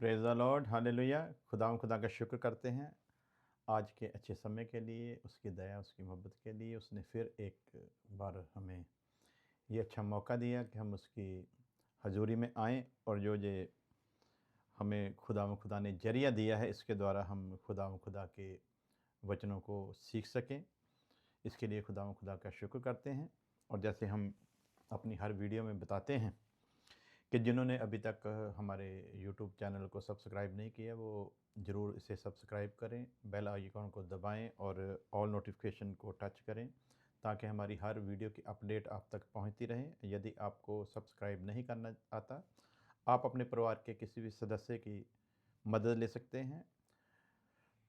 Praise the Lord, hallelujah. खुदा का शुक्र करते हैं आज के अच्छे समय के लिए, उसकी दया, उसकी मोहब्बत के लिए। उसने फिर एक बार हमें ये अच्छा मौका दिया कि हम उसकी हज़ूरी में आएँ और जो ये हमें खुदा ने ज़रिया दिया है, इसके द्वारा हम खुदा के वचनों को सीख सकें। इसके लिए खुदा का शुक्र करते हैं। और जैसे हम अपनी हर वीडियो में बताते हैं कि जिन्होंने अभी तक हमारे यूट्यूब चैनल को सब्सक्राइब नहीं किया, वो ज़रूर इसे सब्सक्राइब करें, बेल आइकॉन को दबाएं और ऑल नोटिफिकेशन को टच करें ताकि हमारी हर वीडियो की अपडेट आप तक पहुंचती रहे। यदि आपको सब्सक्राइब नहीं करना आता, आप अपने परिवार के किसी भी सदस्य की मदद ले सकते हैं।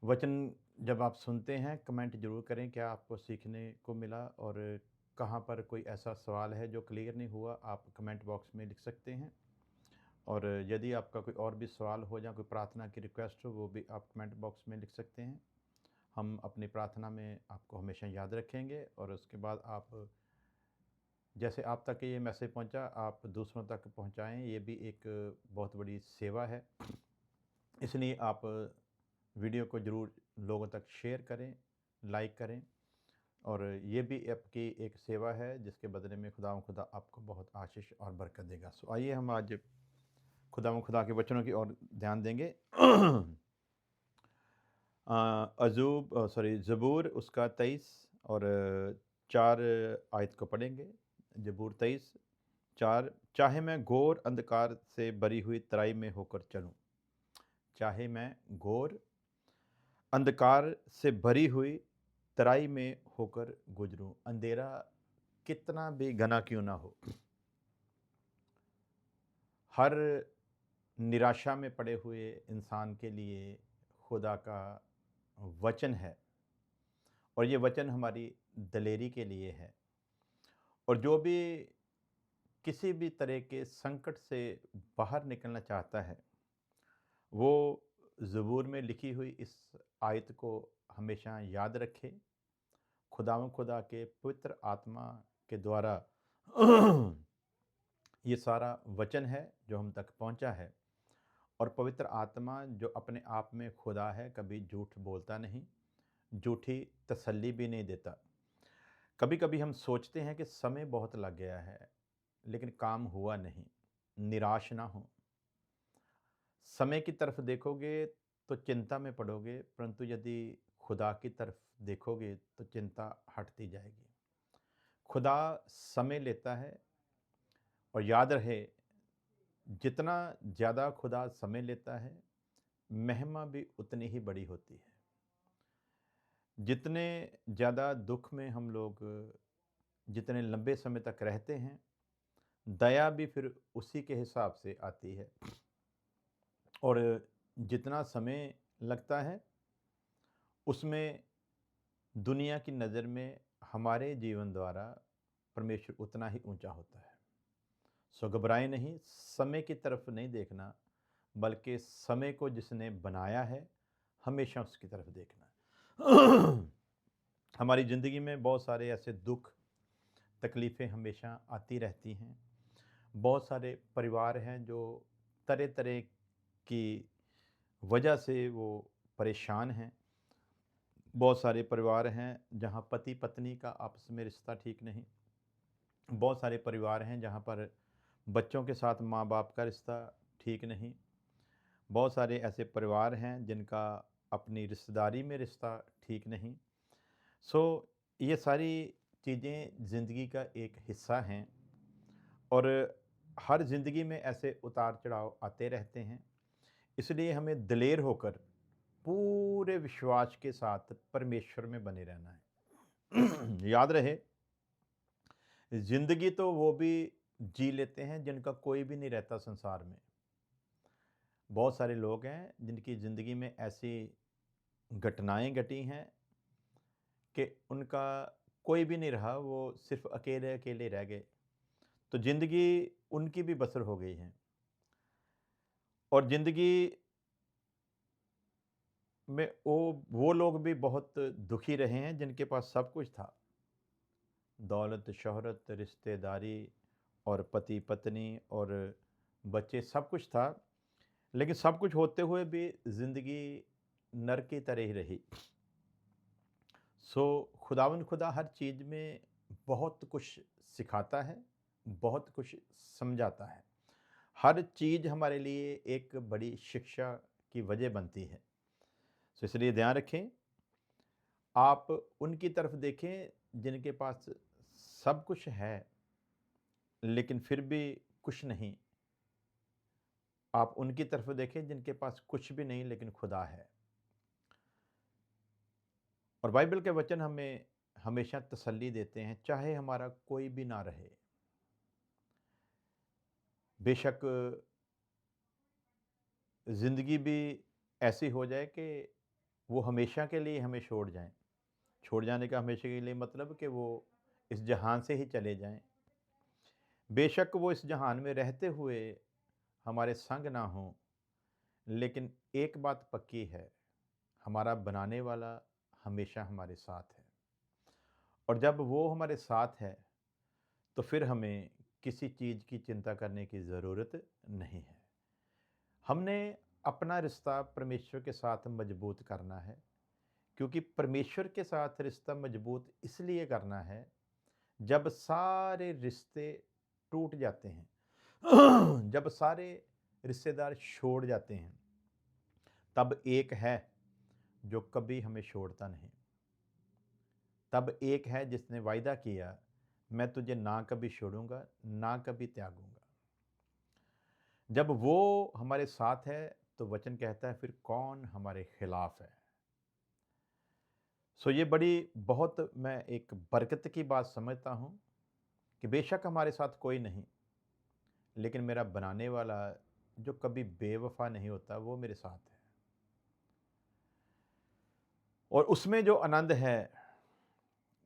वचन जब आप सुनते हैं, कमेंट ज़रूर करें क्या आपको सीखने को मिला, और कहाँ पर कोई ऐसा सवाल है जो क्लियर नहीं हुआ, आप कमेंट बॉक्स में लिख सकते हैं। और यदि आपका कोई और भी सवाल हो या कोई प्रार्थना की रिक्वेस्ट हो, वो भी आप कमेंट बॉक्स में लिख सकते हैं। हम अपनी प्रार्थना में आपको हमेशा याद रखेंगे। और उसके बाद आप, जैसे आप तक ये मैसेज पहुंचा, आप दूसरों तक पहुंचाएं। ये भी एक बहुत बड़ी सेवा है। इसलिए आप वीडियो को ज़रूर लोगों तक शेयर करें, लाइक करें। और ये भी आपकी एक सेवा है जिसके बदले में खुदा आपको बहुत आशीष और बरकत देगा। सो आइए हम आज खुदा के वचनों की ओर ध्यान देंगे। ज़बूर उसका 23 और 4 आयत को पढ़ेंगे। ज़बूर 23 4। चाहे मैं घोर अंधकार से भरी हुई तराई में होकर चलूं, चाहे मैं घोर अंधकार से भरी हुई तराई में होकर गुजरूं। अंधेरा कितना भी घना क्यों ना हो, हर निराशा में पड़े हुए इंसान के लिए खुदा का वचन है, और ये वचन हमारी दलेरी के लिए है। और जो भी किसी भी तरह के संकट से बाहर निकलना चाहता है, वो ज़बूर में लिखी हुई इस आयत को हमेशा याद रखे। खुदा के पवित्र आत्मा के द्वारा ये सारा वचन है जो हम तक पहुंचा है। और पवित्र आत्मा जो अपने आप में खुदा है, कभी झूठ बोलता नहीं, झूठी तसल्ली भी नहीं देता। कभी कभी हम सोचते हैं कि समय बहुत लग गया है, लेकिन काम हुआ नहीं। निराश ना हो। समय की तरफ देखोगे तो चिंता में पड़ोगे, परंतु यदि खुदा की तरफ देखोगे तो चिंता हटती जाएगी। खुदा समय लेता है। और याद रहे, जितना ज़्यादा खुदा समय लेता है, महिमा भी उतनी ही बड़ी होती है। जितने ज़्यादा दुख में हम लोग जितने लंबे समय तक रहते हैं, दया भी फिर उसी के हिसाब से आती है। और जितना समय लगता है, उसमें दुनिया की नज़र में हमारे जीवन द्वारा परमेश्वर उतना ही ऊंचा होता है। सो घबराएं नहीं, समय की तरफ नहीं देखना, बल्कि समय को जिसने बनाया है, हमेशा उसकी तरफ देखना। हमारी ज़िंदगी में बहुत सारे ऐसे दुख तकलीफ़ें हमेशा आती रहती हैं। बहुत सारे परिवार हैं जो तरह तरह की वजह से वो परेशान हैं। बहुत सारे परिवार हैं जहाँ पति पत्नी का आपस में रिश्ता ठीक नहीं। बहुत सारे परिवार हैं जहाँ पर बच्चों के साथ माँ बाप का रिश्ता ठीक नहीं। बहुत सारे ऐसे परिवार हैं जिनका अपनी रिश्तेदारी में रिश्ता ठीक नहीं। सो ये सारी चीज़ें ज़िंदगी का एक हिस्सा हैं। और हर ज़िंदगी में ऐसे उतार चढ़ाव आते रहते हैं। इसलिए हमें दिलेर होकर पूरे विश्वास के साथ परमेश्वर में बने रहना है। याद रहे, ज़िंदगी तो वो भी जी लेते हैं जिनका कोई भी नहीं रहता संसार में। बहुत सारे लोग हैं जिनकी ज़िंदगी में ऐसी घटनाएं घटी हैं कि उनका कोई भी नहीं रहा, वो सिर्फ अकेले अकेले रह गए, तो ज़िंदगी उनकी भी बसर हो गई है। और ज़िंदगी में वो लोग भी बहुत दुखी रहे हैं जिनके पास सब कुछ था, दौलत, शोहरत, रिश्तेदारी और पति पत्नी और बच्चे, सब कुछ था। लेकिन सब कुछ होते हुए भी ज़िंदगी नर की तरह ही रही। सो खुदावंद खुदा हर चीज़ में बहुत कुछ सिखाता है, बहुत कुछ समझाता है। हर चीज़ हमारे लिए एक बड़ी शिक्षा की वजह बनती है। सो इसलिए ध्यान रखें, आप उनकी तरफ देखें जिनके पास सब कुछ है, लेकिन फिर भी कुछ नहीं। आप उनकी तरफ देखें जिनके पास कुछ भी नहीं लेकिन खुदा है। और बाइबल के वचन हमें हमेशा तसल्ली देते हैं, चाहे हमारा कोई भी ना रहे। बेशक ज़िंदगी भी ऐसी हो जाए कि वो हमेशा के लिए हमें छोड़ जाएँ। छोड़ जाने का हमेशा के लिए मतलब कि वो इस जहान से ही चले जाएँ। बेशक वो इस जहान में रहते हुए हमारे संग ना हों, लेकिन एक बात पक्की है, हमारा बनाने वाला हमेशा हमारे साथ है। और जब वो हमारे साथ है, तो फिर हमें किसी चीज़ की चिंता करने की ज़रूरत नहीं है। हमने अपना रिश्ता परमेश्वर के साथ मजबूत करना है, क्योंकि परमेश्वर के साथ रिश्ता मजबूत इसलिए करना है, जब सारे रिश्ते टूट जाते हैं, जब सारे रिश्तेदार छोड़ जाते हैं, तब एक है जो कभी हमें छोड़ता नहीं। तब एक है जिसने वायदा किया, मैं तुझे ना कभी छोड़ूंगा, ना कभी त्यागूंगा। जब वो हमारे साथ है, तो वचन कहता है फिर कौन हमारे खिलाफ है। सो ये बड़ी बहुत मैं एक बरकत की बात समझता हूँ कि बेशक हमारे साथ कोई नहीं, लेकिन मेरा बनाने वाला जो कभी बेवफा नहीं होता, वो मेरे साथ है। और उसमें जो आनंद है,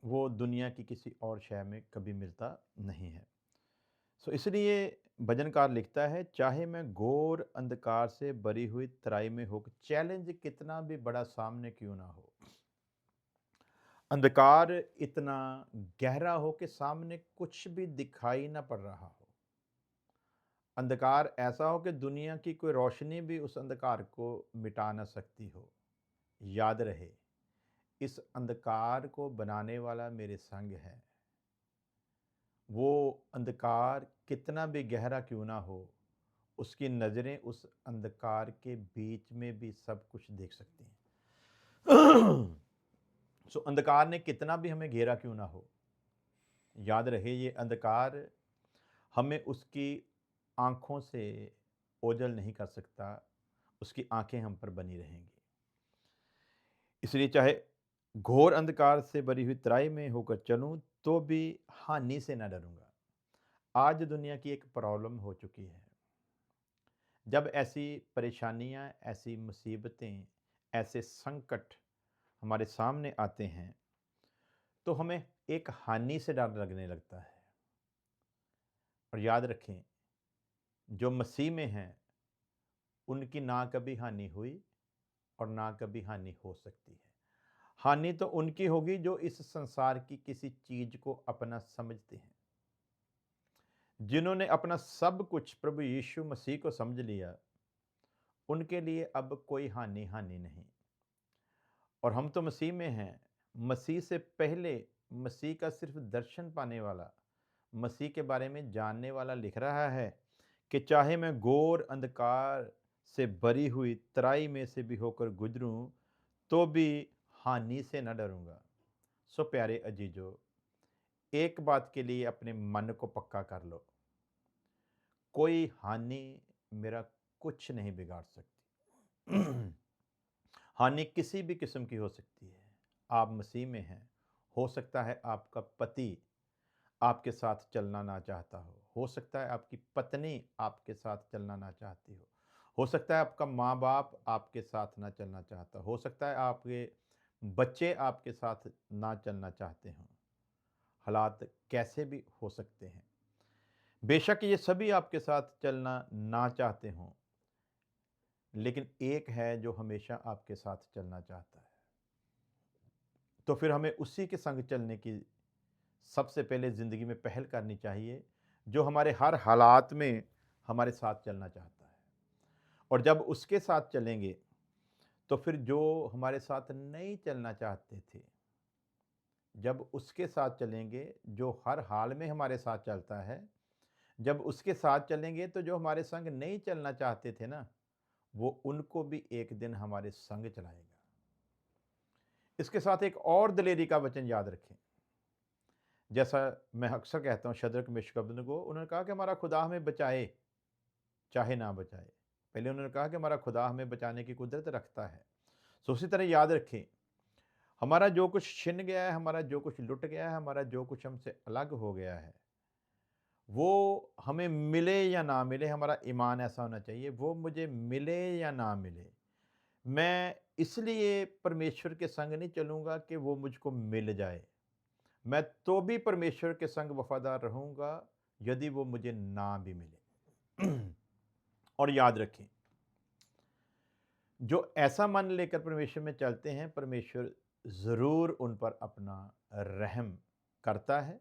वो दुनिया की किसी और शय में कभी मिलता नहीं है। सो इसलिए भजनकार लिखता है, चाहे मैं घोर अंधकार से भरी हुई तराई में हो, चैलेंज कितना भी बड़ा सामने क्यों ना हो, अंधकार इतना गहरा हो कि सामने कुछ भी दिखाई ना पड़ रहा हो, अंधकार ऐसा हो कि दुनिया की कोई रोशनी भी उस अंधकार को मिटा ना सकती हो, याद रहे, इस अंधकार को बनाने वाला मेरे संग है। वो अंधकार कितना भी गहरा क्यों ना हो, उसकी नज़रें उस अंधकार के बीच में भी सब कुछ देख सकती हैं। सो अंधकार ने कितना भी हमें घेरा क्यों ना हो, याद रहे ये अंधकार हमें उसकी आँखों से ओझल नहीं कर सकता, उसकी आँखें हम पर बनी रहेंगी। इसलिए चाहे घोर अंधकार से भरी हुई तराई में होकर चलूँ, तो भी हानि से ना डरूँगा। आज दुनिया की एक प्रॉब्लम हो चुकी है। जब ऐसी परेशानियाँ, ऐसी मुसीबतें, ऐसे संकट हमारे सामने आते हैं, तो हमें एक हानि से डर लगने लगता है। और याद रखें, जो मसीह में हैं, उनकी ना कभी हानि हुई और ना कभी हानि हो सकती है। हानि तो उनकी होगी जो इस संसार की किसी चीज़ को अपना समझते हैं। जिन्होंने अपना सब कुछ प्रभु यीशु मसीह को समझ लिया, उनके लिए अब कोई हानि नहीं। और हम तो मसीह में हैं। मसीह से पहले मसीह का सिर्फ दर्शन पाने वाला, मसीह के बारे में जानने वाला लिख रहा है कि चाहे मैं घोर अंधकार से भरी हुई तराई में से भी होकर गुजरूं, तो भी हानि से न डरूंगा। सो प्यारे अजीजों, एक बात के लिए अपने मन को पक्का कर लो, कोई हानि मेरा कुछ नहीं बिगाड़ सकती। हानि किसी भी किस्म की हो सकती है। आप मसीह में हैं, हो सकता है आपका पति आपके साथ चलना ना चाहता हो सकता है आपकी पत्नी आपके साथ चलना ना चाहती हो सकता है आपका माँ-बाप आपके साथ ना चलना चाहता हो सकता है आपके बच्चे आपके साथ ना चलना चाहते हों। हालात कैसे भी हो सकते हैं। बेशक ये सभी आपके साथ चलना ना चाहते हों, लेकिन एक है जो हमेशा आपके साथ चलना चाहता है। तो फिर हमें उसी के संग चलने की सबसे पहले ज़िंदगी में पहल करनी चाहिए, जो हमारे हर हालात में हमारे साथ चलना चाहता है। और जब उसके साथ चलेंगे तो फिर जो हमारे साथ नहीं चलना चाहते थे, जब उसके साथ चलेंगे जो हर हाल में हमारे साथ चलता है, जब उसके साथ चलेंगे तो जो हमारे संग नहीं चलना चाहते थे ना, वो उनको भी एक दिन हमारे संग चलाएगा। इसके साथ एक और दिलेरी का वचन याद रखें। जैसा मैं अक्सर कहता हूँ शद्रक मेशक अबेदनगो, उन्होंने कहा कि हमारा खुदा हमें बचाए चाहे ना बचाए। पहले उन्होंने कहा कि हमारा खुदा हमें बचाने की कुदरत रखता है। सो उसी तरह याद रखें, हमारा जो कुछ छिन गया है, हमारा जो कुछ लुट गया है, हमारा जो कुछ हमसे अलग हो गया है, वो हमें मिले या ना मिले, हमारा ईमान ऐसा होना चाहिए, वो मुझे मिले या ना मिले, मैं इसलिए परमेश्वर के संग नहीं चलूँगा कि वो मुझको मिल जाए। मैं तो भी परमेश्वर के संग वफ़ादार रहूँगा, यदि वो मुझे ना भी मिले। और याद रखें, जो ऐसा मन लेकर परमेश्वर में चलते हैं, परमेश्वर ज़रूर उन पर अपना रहम करता है।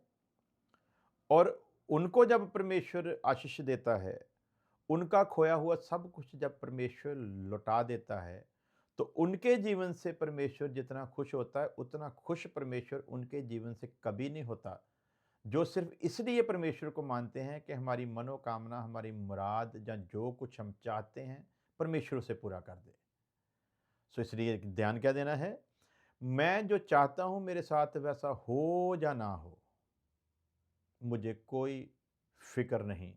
और उनको जब परमेश्वर आशीष देता है, उनका खोया हुआ सब कुछ जब परमेश्वर लौटा देता है, तो उनके जीवन से परमेश्वर जितना खुश होता है, उतना खुश परमेश्वर उनके जीवन से कभी नहीं होता, जो सिर्फ़ इसलिए परमेश्वर को मानते हैं कि हमारी मनोकामना, हमारी मुराद या जो कुछ हम चाहते हैं, परमेश्वर उसे पूरा कर दे। सो इसलिए ध्यान क्या देना है? मैं जो चाहता हूँ मेरे साथ वैसा हो या ना हो, मुझे कोई फ़िक्र नहीं,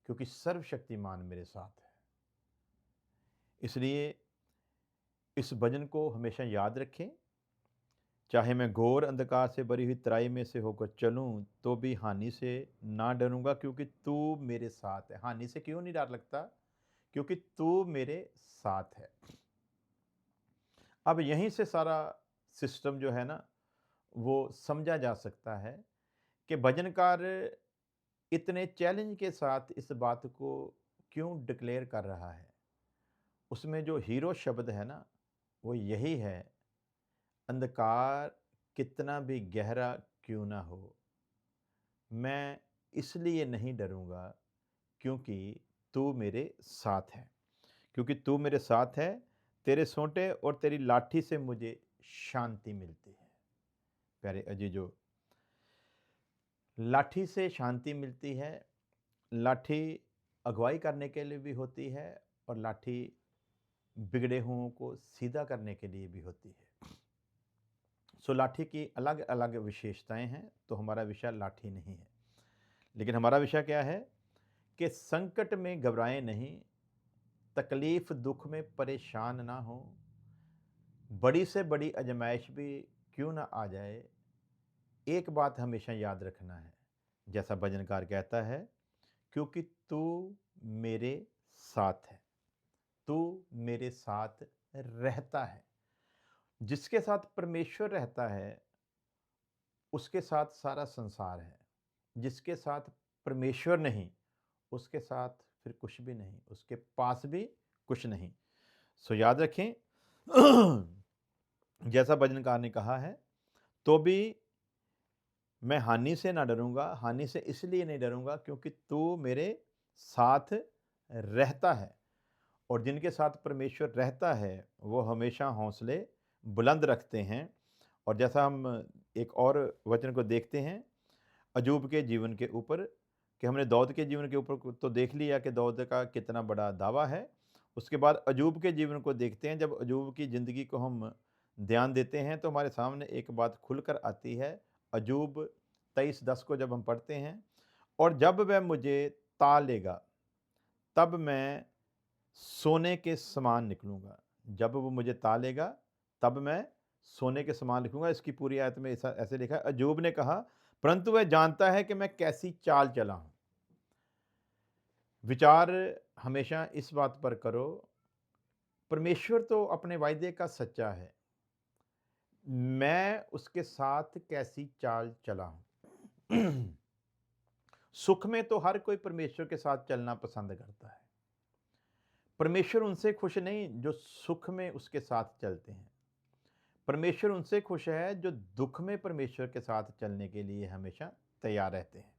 क्योंकि सर्वशक्तिमान मेरे साथ है। इसलिए इस भजन को हमेशा याद रखें, चाहे मैं घोर अंधकार से भरी हुई तराई में से होकर चलूँ, तो भी हानि से ना डरूँगा, क्योंकि तू मेरे साथ है। हानि से क्यों नहीं डर लगता? क्योंकि तू मेरे साथ है। अब यहीं से सारा सिस्टम जो है ना, वो समझा जा सकता है कि भजनकार इतने चैलेंज के साथ इस बात को क्यों डिक्लेयर कर रहा है। उसमें जो हीरो शब्द है ना, वो यही है, अंधकार कितना भी गहरा क्यों ना हो, मैं इसलिए नहीं डरूंगा, क्योंकि तू मेरे साथ है। क्योंकि तू मेरे साथ है, तेरे सोंटे और तेरी लाठी से मुझे शांति मिलती है। प्यारे अजीजों, लाठी से शांति मिलती है। लाठी अगुवाई करने के लिए भी होती है, और लाठी बिगड़े हुओं को सीधा करने के लिए भी होती है। सो लाठी की अलग अलग विशेषताएं हैं, तो हमारा विषय लाठी नहीं है, लेकिन हमारा विषय क्या है कि संकट में घबराएं नहीं, तकलीफ दुख में परेशान ना हो, बड़ी से बड़ी आजमाइश भी क्यों ना आ जाए, एक बात हमेशा याद रखना है, जैसा भजनकार कहता है, क्योंकि तू मेरे साथ है, तू मेरे साथ रहता है। जिसके साथ परमेश्वर रहता है, उसके साथ सारा संसार है। जिसके साथ परमेश्वर नहीं, उसके साथ फिर कुछ भी नहीं, उसके पास भी कुछ नहीं। सो याद रखें, जैसा भजनकार ने कहा है, तो भी मैं हानि से ना डरूंगा। हानि से इसलिए नहीं डरूंगा क्योंकि तू मेरे साथ रहता है। और जिनके साथ परमेश्वर रहता है, वो हमेशा हौसले बुलंद रखते हैं। और जैसा हम एक और वचन को देखते हैं अजूब के जीवन के ऊपर, कि हमने दाऊद के जीवन के ऊपर तो देख लिया कि दाऊद का कितना बड़ा दावा है। उसके बाद अजूब के जीवन को देखते हैं। जब अजूब की ज़िंदगी को हम ध्यान देते हैं, तो हमारे सामने एक बात खुलकर आती है। अजूब 23:10 को जब हम पढ़ते हैं, और जब वह मुझे ता लेगा, तब मैं सोने के समान निकलूँगा। जब वो मुझे ता लेगा, तब मैं सोने के समान निकलूँगा। इसकी पूरी आयत में ऐसा ऐसे लिखा है, अय्यूब ने कहा, परंतु वह जानता है कि मैं कैसी चाल चला हूँ। विचार हमेशा इस बात पर करो, परमेश्वर तो अपने वायदे का सच्चा है, मैं उसके साथ कैसी चाल चला हूँ। सुख में तो हर कोई परमेश्वर के साथ चलना पसंद करता है। परमेश्वर उनसे खुश नहीं जो सुख में उसके साथ चलते हैं। परमेश्वर उनसे खुश है जो दुख में परमेश्वर के साथ चलने के लिए हमेशा तैयार रहते हैं।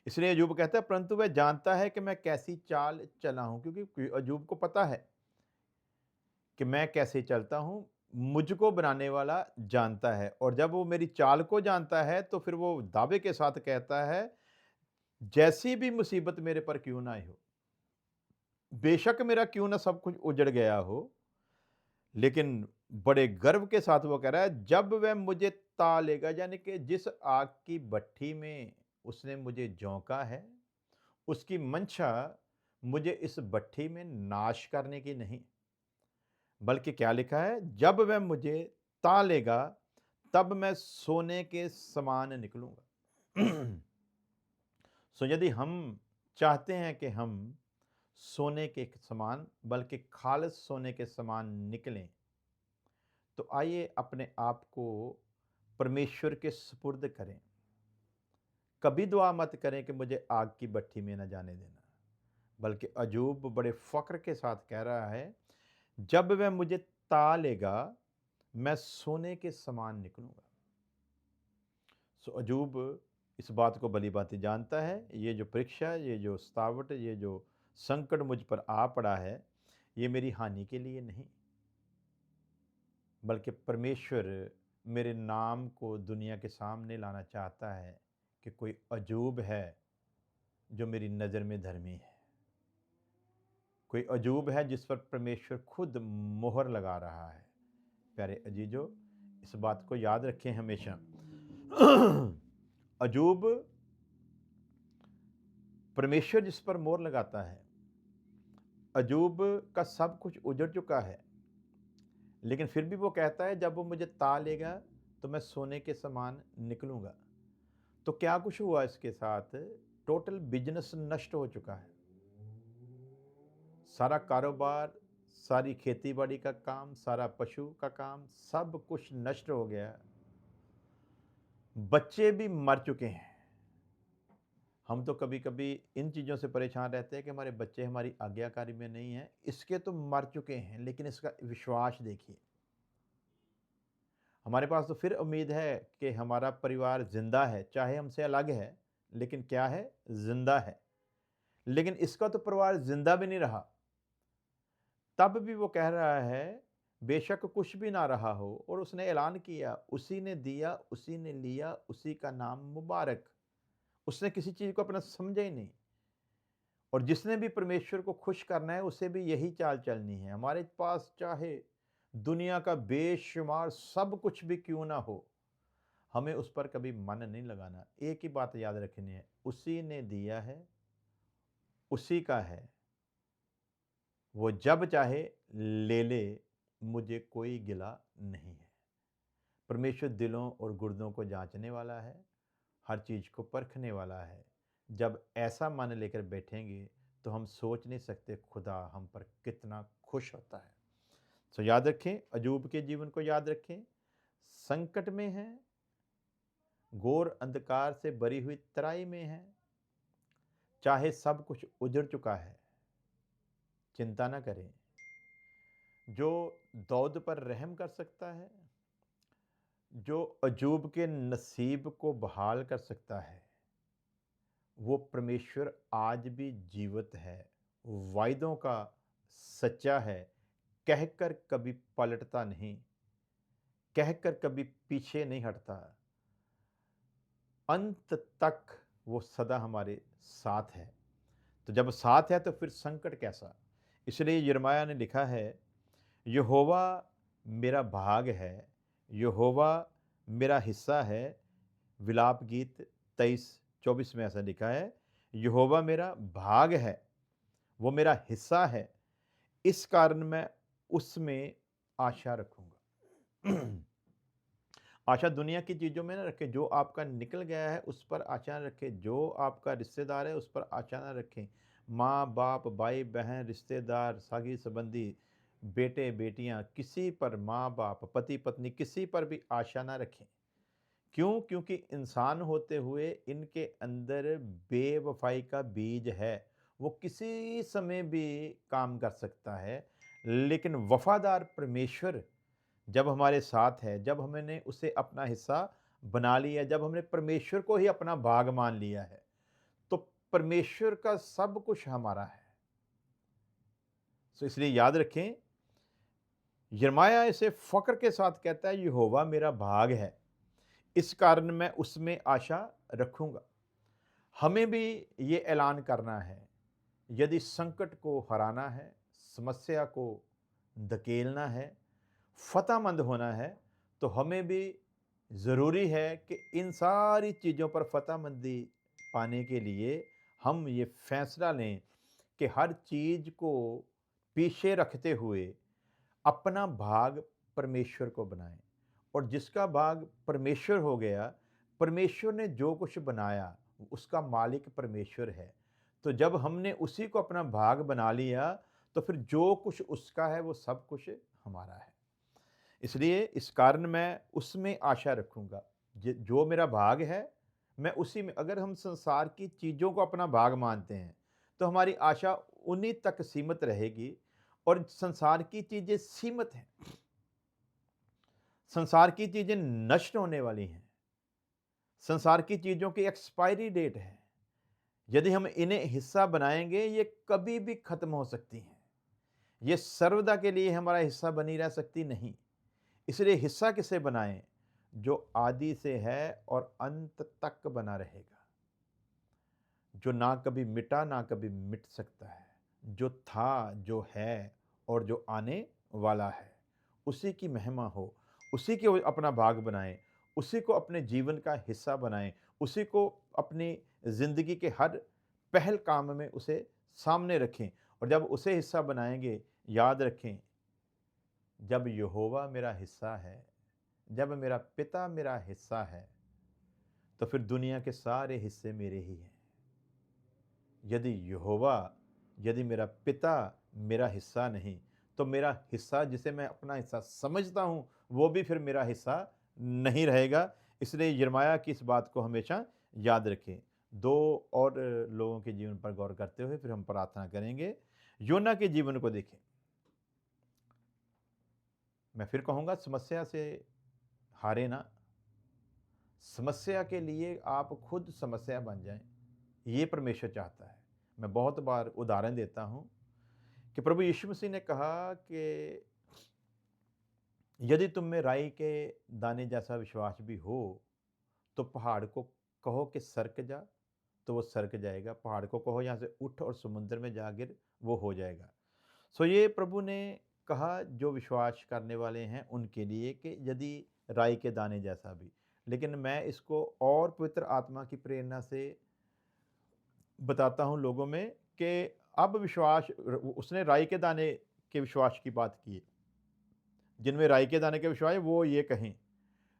इसलिए अय्यूब कहता है, परंतु वह जानता है कि मैं कैसी चाल चला हूँ, क्योंकि अय्यूब को पता है कि मैं कैसे चलता हूँ, मुझको बनाने वाला जानता है। और जब वो मेरी चाल को जानता है, तो फिर वो दावे के साथ कहता है, जैसी भी मुसीबत मेरे पर क्यों ना आई हो, बेशक मेरा क्यों ना सब कुछ उजड़ गया हो, लेकिन बड़े गर्व के साथ वो कह रहा है, जब वह मुझे ता लेगा, यानी कि जिस आग की भट्ठी में उसने मुझे झोंका है, उसकी मंशा मुझे इस भट्ठी में नाश करने की नहीं, बल्कि क्या लिखा है, जब वह मुझे ता लेगा, तब मैं सोने के समान निकलूंगा। सो यदि हम चाहते हैं कि हम सोने के समान, बल्कि खालिस सोने के समान निकलें, तो आइए अपने आप को परमेश्वर के सुपुर्द करें। कभी दुआ मत करें कि मुझे आग की भट्ठी में न जाने देना, बल्कि अय्यूब बड़े फ़क्र के साथ कह रहा है, जब वह मुझे ता लेगा, मैं सोने के समान निकलूंगा। सो अय्यूब इस बात को भली-भांति जानता है, ये जो परीक्षा, ये जो सतावट, ये जो संकट मुझ पर आ पड़ा है, ये मेरी हानि के लिए नहीं, बल्कि परमेश्वर मेरे नाम को दुनिया के सामने लाना चाहता है कि कोई अय्यूब है जो मेरी नज़र में धर्मी है। कोई अय्यूब है जिस पर परमेश्वर खुद मोहर लगा रहा है। प्यारे अजीजों, इस बात को याद रखें हमेशा। अय्यूब, परमेश्वर जिस पर मोहर लगाता है, अय्यूब का सब कुछ उजड़ चुका है, लेकिन फिर भी वो कहता है, जब वो मुझे ता लेगा तो मैं सोने के समान निकलूंगा। तो क्या कुछ हुआ इसके साथ? टोटल बिजनेस नष्ट हो चुका है। सारा कारोबार, सारी खेती बाड़ी का काम, सारा पशु का काम, सब कुछ नष्ट हो गया। बच्चे भी मर चुके हैं। हम तो कभी कभी इन चीज़ों से परेशान रहते हैं कि हमारे बच्चे हमारी आज्ञाकारी में नहीं हैं। इसके तो मर चुके हैं, लेकिन इसका विश्वास देखिए। हमारे पास तो फिर उम्मीद है कि हमारा परिवार जिंदा है, चाहे हमसे अलग है, लेकिन क्या है, जिंदा है। लेकिन इसका तो परिवार जिंदा भी नहीं रहा। तब भी वो कह रहा है, बेशक कुछ भी ना रहा हो, और उसने ऐलान किया, उसी ने दिया, उसी ने लिया, उसी का नाम मुबारक। उसने किसी चीज़ को अपना समझा ही नहीं। और जिसने भी परमेश्वर को खुश करना है, उसे भी यही चाल चलनी है। हमारे पास चाहे दुनिया का बेशुमार सब कुछ भी क्यों ना हो, हमें उस पर कभी मन नहीं लगाना। एक ही बात याद रखनी है, उसी ने दिया है, उसी का है, वो जब चाहे ले ले, मुझे कोई गिला नहीं है। परमेश्वर दिलों और गुर्दों को जांचने वाला है, हर चीज़ को परखने वाला है। जब ऐसा मन लेकर बैठेंगे, तो हम सोच नहीं सकते खुदा हम पर कितना खुश होता है। सो याद रखें, अय्यूब के जीवन को याद रखें। संकट में है, घोर अंधकार से भरी हुई तराई में है, चाहे सब कुछ उजड़ चुका है, चिंता ना करें। जो दाऊद पर रहम कर सकता है, जो अय्यूब के नसीब को बहाल कर सकता है, वो परमेश्वर आज भी जीवित है, वायदों का सच्चा है, कहकर कभी पलटता नहीं, कहकर कभी पीछे नहीं हटता। अंत तक वो सदा हमारे साथ है। तो जब साथ है, तो फिर संकट कैसा? इसलिए यिर्मयाह ने लिखा है, यहोवा मेरा भाग है, यहोवा मेरा हिस्सा है। विलाप गीत 23-24 में ऐसा लिखा है, यहोवा मेरा भाग है, वो मेरा हिस्सा है, इस कारण मैं उसमें आशा रखूंगा। आशा दुनिया की चीज़ों में ना रखें। जो आपका निकल गया है उस पर आशा ना रखें, जो आपका रिश्तेदार है उस पर आशा ना रखें। माँ बाप, भाई बहन, रिश्तेदार, सगी संबंधी, बेटे बेटियां, किसी पर, माँ बाप, पति पत्नी, किसी पर भी आशा ना रखें। क्यों? क्योंकि इंसान होते हुए इनके अंदर बेवफाई का बीज है। वो किसी समय भी काम कर सकता है, लेकिन वफादार परमेश्वर जब हमारे साथ है, जब हमने उसे अपना हिस्सा बना लिया, जब हमने परमेश्वर को ही अपना भाग मान लिया है, तो परमेश्वर का सब कुछ हमारा है। तो इसलिए याद रखें, यिर्मयाह इसे फ़क्र के साथ कहता है, यहोवा मेरा भाग है, इस कारण मैं उसमें आशा रखूँगा। हमें भी ये ऐलान करना है, यदि संकट को हराना है, समस्या को धकेलना है, फ़तेहमंद होना है, तो हमें भी ज़रूरी है कि इन सारी चीज़ों पर फ़तेहमंदी पाने के लिए हम ये फ़ैसला लें कि हर चीज़ को पीछे रखते हुए अपना भाग परमेश्वर को बनाएं। और जिसका भाग परमेश्वर हो गया, परमेश्वर ने जो कुछ बनाया उसका मालिक परमेश्वर है। तो जब हमने उसी को अपना भाग बना लिया, तो फिर जो कुछ उसका है वो सब कुछ हमारा है। इसलिए इस कारण मैं उसमें आशा रखूँगा। जो मेरा भाग है, मैं उसी में, अगर हम संसार की चीज़ों को अपना भाग मानते हैं, तो हमारी आशा उन्हीं तक सीमित रहेगी। और संसार की चीज़ें सीमित हैं। संसार की चीज़ें नष्ट होने वाली हैं। संसार की चीज़ों की एक्सपायरी डेट है। यदि हम इन्हें हिस्सा बनाएँगे, ये कभी भी ख़त्म हो सकती हैं। ये सर्वदा के लिए हमारा हिस्सा बनी रह सकती नहीं। इसलिए हिस्सा किसे बनाएं? जो आदि से है और अंत तक बना रहेगा, जो ना कभी मिटा ना कभी मिट सकता है, जो था, जो है और जो आने वाला है। उसी की महिमा हो, उसी को अपना भाग बनाएं, उसी को अपने जीवन का हिस्सा बनाएं, उसी को अपनी जिंदगी के हर पहल काम में उसे सामने रखें। और जब उसे हिस्सा बनाएंगे, याद रखें, जब यहोवा मेरा हिस्सा है, जब मेरा पिता मेरा हिस्सा है, तो फिर दुनिया के सारे हिस्से मेरे ही हैं। यदि यहोवा, यदि मेरा पिता मेरा हिस्सा नहीं, तो मेरा हिस्सा, जिसे मैं अपना हिस्सा समझता हूँ, वो भी फिर मेरा हिस्सा नहीं रहेगा। इसलिए यिर्मयाह की इस बात को हमेशा याद रखें। दो और लोगों के जीवन पर गौर करते हुए फिर हम प्रार्थना करेंगे। योना के जीवन को देखें। मैं फिर कहूँगा, समस्या से हारे ना। समस्या के लिए आप खुद समस्या बन जाएं, ये परमेश्वर चाहता है। मैं बहुत बार उदाहरण देता हूँ कि प्रभु यीशु मसीह ने कहा कि यदि तुम में राई के दाने जैसा विश्वास भी हो, तो पहाड़ को कहो कि सरक जा, तो वो सरक जाएगा। पहाड़ को कहो यहाँ से उठ और समुद्र में जा गिर, वो हो जाएगा। सो ये प्रभु ने कहा जो विश्वास करने वाले हैं उनके लिए, कि यदि राई के दाने जैसा भी। लेकिन मैं इसको और पवित्र आत्मा की प्रेरणा से बताता हूँ लोगों में, कि अब विश्वास, उसने राई के दाने के विश्वास की बात की है। जिनमें राई के दाने के विश्वास है वो ये कहें।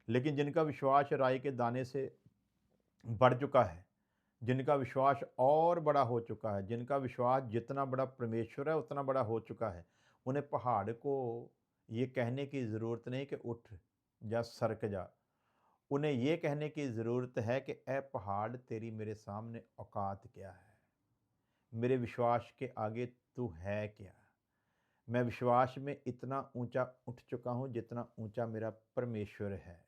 लेकिन जिनका विश्वास राई के दाने से बढ़ चुका है, जिनका विश्वास और बड़ा हो चुका है, जिनका विश्वास जितना बड़ा परमेश्वर है उतना बड़ा हो चुका है, उन्हें पहाड़ को ये कहने की ज़रूरत नहीं कि उठ जा, सरक जा। उन्हें ये कहने की ज़रूरत है कि ए पहाड़, तेरी मेरे सामने औकात क्या है? मेरे विश्वास के आगे तू है क्या? मैं विश्वास में इतना ऊंचा उठ चुका हूँ जितना ऊंचा मेरा परमेश्वर है।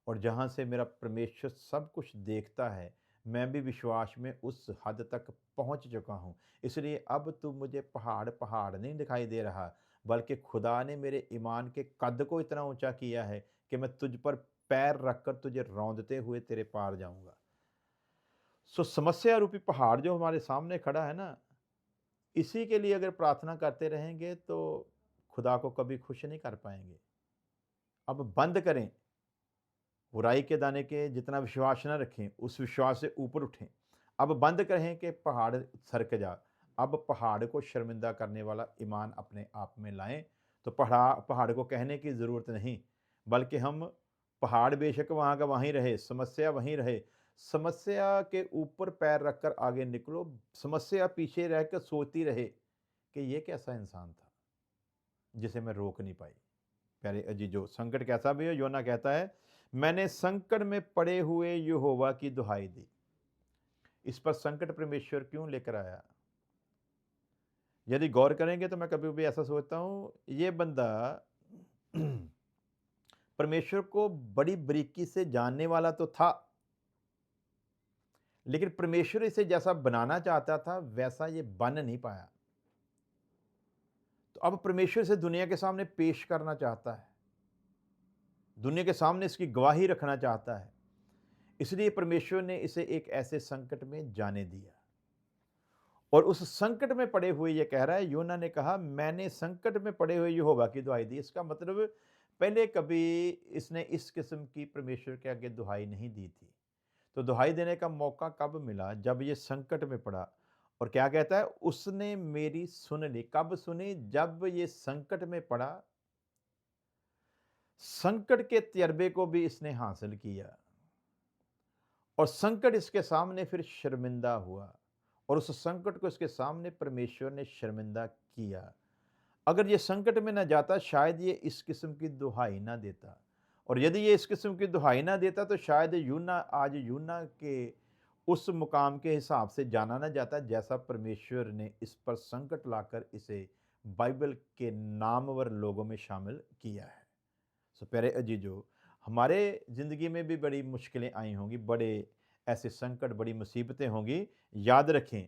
और जहाँ से मेरा परमेश्वर सब कुछ देखता है, मैं भी विश्वास में उस हद तक पहुँच चुका हूँ। इसलिए अब तू मुझे पहाड़ पहाड़ नहीं दिखाई दे रहा, बल्कि खुदा ने मेरे ईमान के कद को इतना ऊंचा किया है कि मैं तुझ पर पैर रखकर तुझे रौंदते हुए तेरे पार जाऊंगा। सो समस्या रूपी पहाड़ जो हमारे सामने खड़ा है ना, इसी के लिए अगर प्रार्थना करते रहेंगे तो खुदा को कभी खुश नहीं कर पाएंगे। अब बंद करें, बुराई के दाने के जितना विश्वास न रखें, उस विश्वास से ऊपर उठें। अब बंद करें कि पहाड़ सरक जा। अब पहाड़ को शर्मिंदा करने वाला ईमान अपने आप में लाएं। तो पहाड़ को कहने की ज़रूरत नहीं, बल्कि हम, पहाड़ बेशक वहाँ का वहीं रहे, समस्या वहीं रहे, समस्या के ऊपर पैर रखकर आगे निकलो। समस्या पीछे रहकर सोचती रहे कि ये कैसा इंसान था जिसे मैं रोक नहीं पाई। प्यारे अजीजों, संकट कैसा भी हो, योना कहता है, मैंने संकट में पड़े हुए यहोवा की दुहाई दी। इस पर संकट परमेश्वर क्यों लेकर आया? यदि गौर करेंगे तो मैं कभी भी ऐसा सोचता हूँ, ये बंदा परमेश्वर को बड़ी बारीकी से जानने वाला तो था, लेकिन परमेश्वर इसे जैसा बनाना चाहता था वैसा ये बन नहीं पाया। तो अब परमेश्वर इसे दुनिया के सामने पेश करना चाहता है, दुनिया के सामने इसकी गवाही रखना चाहता है। इसलिए परमेश्वर ने इसे एक ऐसे संकट में जाने दिया। और उस संकट में पड़े हुए ये कह रहा है, योना ने कहा मैंने संकट में पड़े हुए यहोवा की दुहाई दी। इसका मतलब पहले कभी इसने इस किस्म की परमेश्वर के आगे दुहाई नहीं दी थी। तो दुहाई देने का मौका कब मिला? जब ये संकट में पड़ा। और क्या कहता है? उसने मेरी सुन ली। कब सुनी? जब ये संकट में पड़ा। संकट के तजर्बे को भी इसने हासिल किया और संकट इसके सामने फिर शर्मिंदा हुआ और उस संकट को इसके सामने परमेश्वर ने शर्मिंदा किया। अगर ये संकट में ना जाता शायद ये इस किस्म की दुहाई ना देता, और यदि ये इस किस्म की दुहाई ना देता तो शायद यूना आज यूना के उस मुकाम के हिसाब से जाना ना जाता जैसा परमेश्वर ने इस पर संकट लाकर इसे बाइबल के नामवर लोगों में शामिल किया है। सो प्यारे अजीजों, हमारे ज़िंदगी में भी बड़ी मुश्किलें आई होंगी, बड़े ऐसे संकट, बड़ी मुसीबतें होंगी। याद रखें,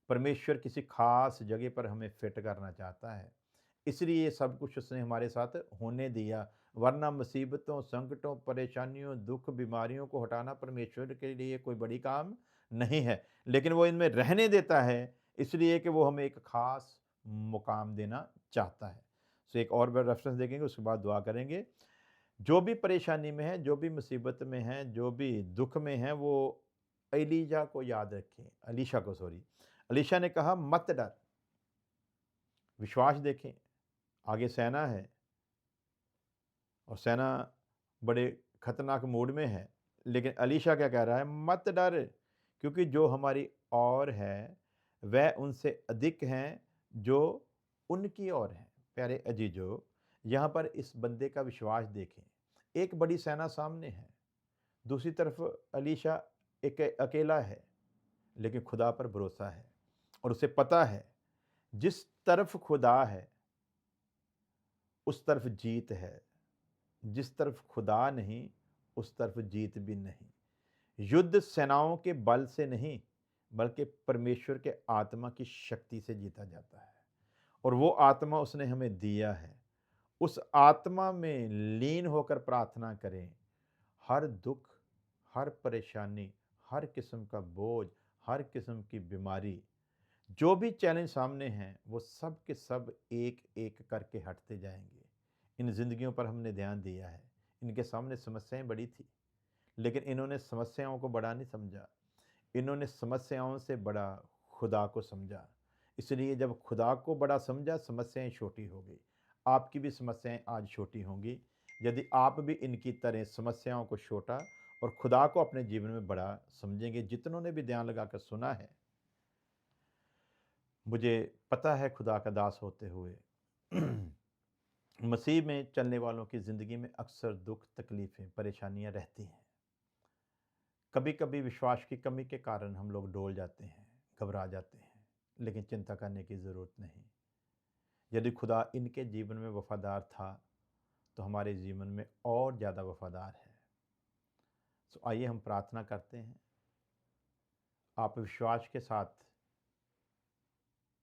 परमेश्वर किसी ख़ास जगह पर हमें फिट करना चाहता है, इसलिए ये सब कुछ उसने हमारे साथ होने दिया। वरना मुसीबतों, संकटों, परेशानियों, दुख, बीमारियों को हटाना परमेश्वर के लिए कोई बड़ी काम नहीं है। लेकिन वो इनमें रहने देता है इसलिए कि वो हमें एक ख़ास मुकाम देना चाहता है। सो एक और बार रेफरेंस देखेंगे, उसके बाद दुआ करेंगे। जो भी परेशानी में है, जो भी मुसीबत में है, जो भी दुख में है, वो एलीजा को याद रखें, अलीशा को सॉरी। अलीशा ने कहा मत डर, विश्वास देखें, आगे सेना है और सेना बड़े खतरनाक मूड में है। लेकिन अलीशा क्या कह रहा है? मत डर, क्योंकि जो हमारी ओर है वह उनसे अधिक हैं जो उनकी ओर हैं। प्यारे अजीजों, यहाँ पर इस बंदे का विश्वास देखें। एक बड़ी सेना सामने है, दूसरी तरफ अलीशा एक अकेला है, लेकिन खुदा पर भरोसा है और उसे पता है जिस तरफ खुदा है उस तरफ जीत है, जिस तरफ खुदा नहीं उस तरफ जीत भी नहीं। युद्ध सेनाओं के बल से नहीं बल्कि परमेश्वर के आत्मा की शक्ति से जीता जाता है, और वो आत्मा उसने हमें दिया है। उस आत्मा में लीन होकर प्रार्थना करें। हर दुख, हर परेशानी, हर किस्म का बोझ, हर किस्म की बीमारी, जो भी चैलेंज सामने हैं वो सब के सब एक एक करके हटते जाएंगे। इन जिंदगियों पर हमने ध्यान दिया है, इनके सामने समस्याएं बड़ी थी, लेकिन इन्होंने समस्याओं को बड़ा नहीं समझा, इन्होंने समस्याओं से बड़ा खुदा को समझा। इसलिए जब खुदा को बड़ा समझा, समस्याएं छोटी हो गई। आपकी भी समस्याएं आज छोटी होंगी यदि आप भी इनकी तरह समस्याओं को छोटा और खुदा को अपने जीवन में बड़ा समझेंगे। जितनों ने भी ध्यान लगाकर सुना है, मुझे पता है खुदा का दास होते हुए मसीह में चलने वालों की ज़िंदगी में अक्सर दुख, तकलीफ़ें, परेशानियां रहती हैं। कभी कभी विश्वास की कमी के कारण हम लोग डोल जाते हैं, घबरा जाते हैं, लेकिन चिंता करने की ज़रूरत नहीं। यदि खुदा इनके जीवन में वफादार था तो हमारे जीवन में और ज़्यादा वफादार है। तो आइए हम प्रार्थना करते हैं। आप विश्वास के साथ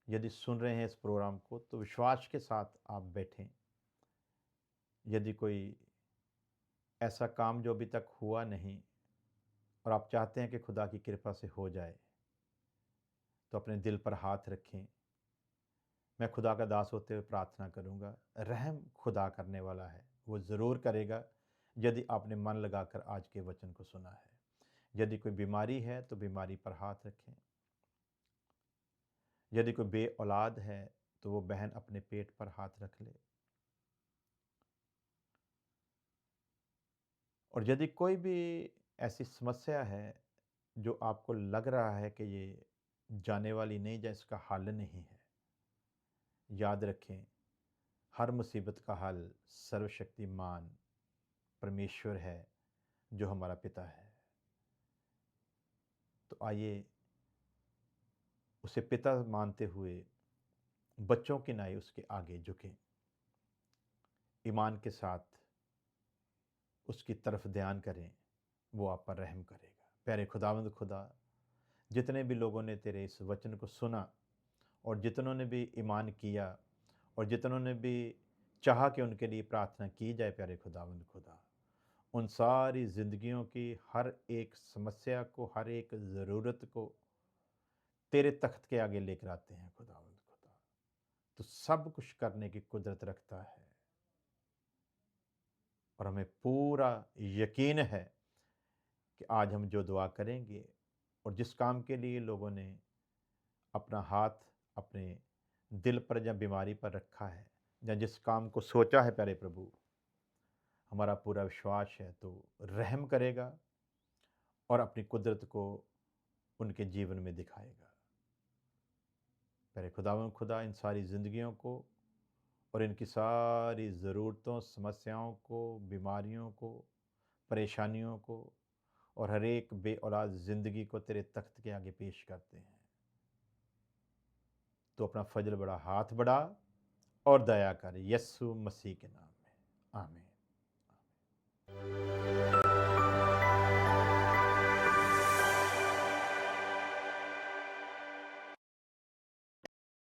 यदि सुन रहे हैं इस प्रोग्राम को तो विश्वास के साथ आप बैठें। यदि कोई ऐसा काम जो अभी तक हुआ नहीं और आप चाहते हैं कि खुदा की कृपा से हो जाए, तो अपने दिल पर हाथ रखें। मैं खुदा का दास होते हुए प्रार्थना करूंगा। रहम खुदा करने वाला है, वो ज़रूर करेगा यदि आपने मन लगाकर आज के वचन को सुना है। यदि कोई बीमारी है तो बीमारी पर हाथ रखें। यदि कोई बे औलाद है तो वो बहन अपने पेट पर हाथ रख ले। और यदि कोई भी ऐसी समस्या है जो आपको लग रहा है कि ये जाने वाली नहीं, या इसका हल नहीं है, याद रखें हर मुसीबत का हल सर्वशक्तिमान परमेश्वर है जो हमारा पिता है। तो आइए उसे पिता मानते हुए बच्चों की नाई उसके आगे झुकें, ईमान के साथ उसकी तरफ ध्यान करें, वो आप पर रहम करेगा। प्यारे खुदावंद खुदा, जितने भी लोगों ने तेरे इस वचन को सुना और जितनों ने भी ईमान किया और जितनों ने भी चाहा कि उनके लिए प्रार्थना की जाए, प्यारे खुदावंद खुदा, उन सारी ज़िंदगियों की हर एक समस्या को, हर एक ज़रूरत को तेरे तख्त के आगे लेकर आते हैं खुदावंद खुदा। तो सब कुछ करने की कुदरत रखता है और हमें पूरा यकीन है कि आज हम जो दुआ करेंगे और जिस काम के लिए लोगों ने अपना हाथ अपने दिल पर या बीमारी पर रखा है या जिस काम को सोचा है, प्यारे प्रभु, हमारा पूरा विश्वास है तो रहम करेगा और अपनी कुदरत को उनके जीवन में दिखाएगा। प्यारे खुदावंद खुदा, इन सारी ज़िंदगियों को और इनकी सारी ज़रूरतों, समस्याओं को, बीमारियों को, परेशानियों को और हर एक बे औलाद ज़िंदगी को तेरे तख्त के आगे पेश करते हैं। तो अपना फजल बढ़ा, हाथ बढ़ा और दया कर, यस्सु मसीह के नाम में, आमीन।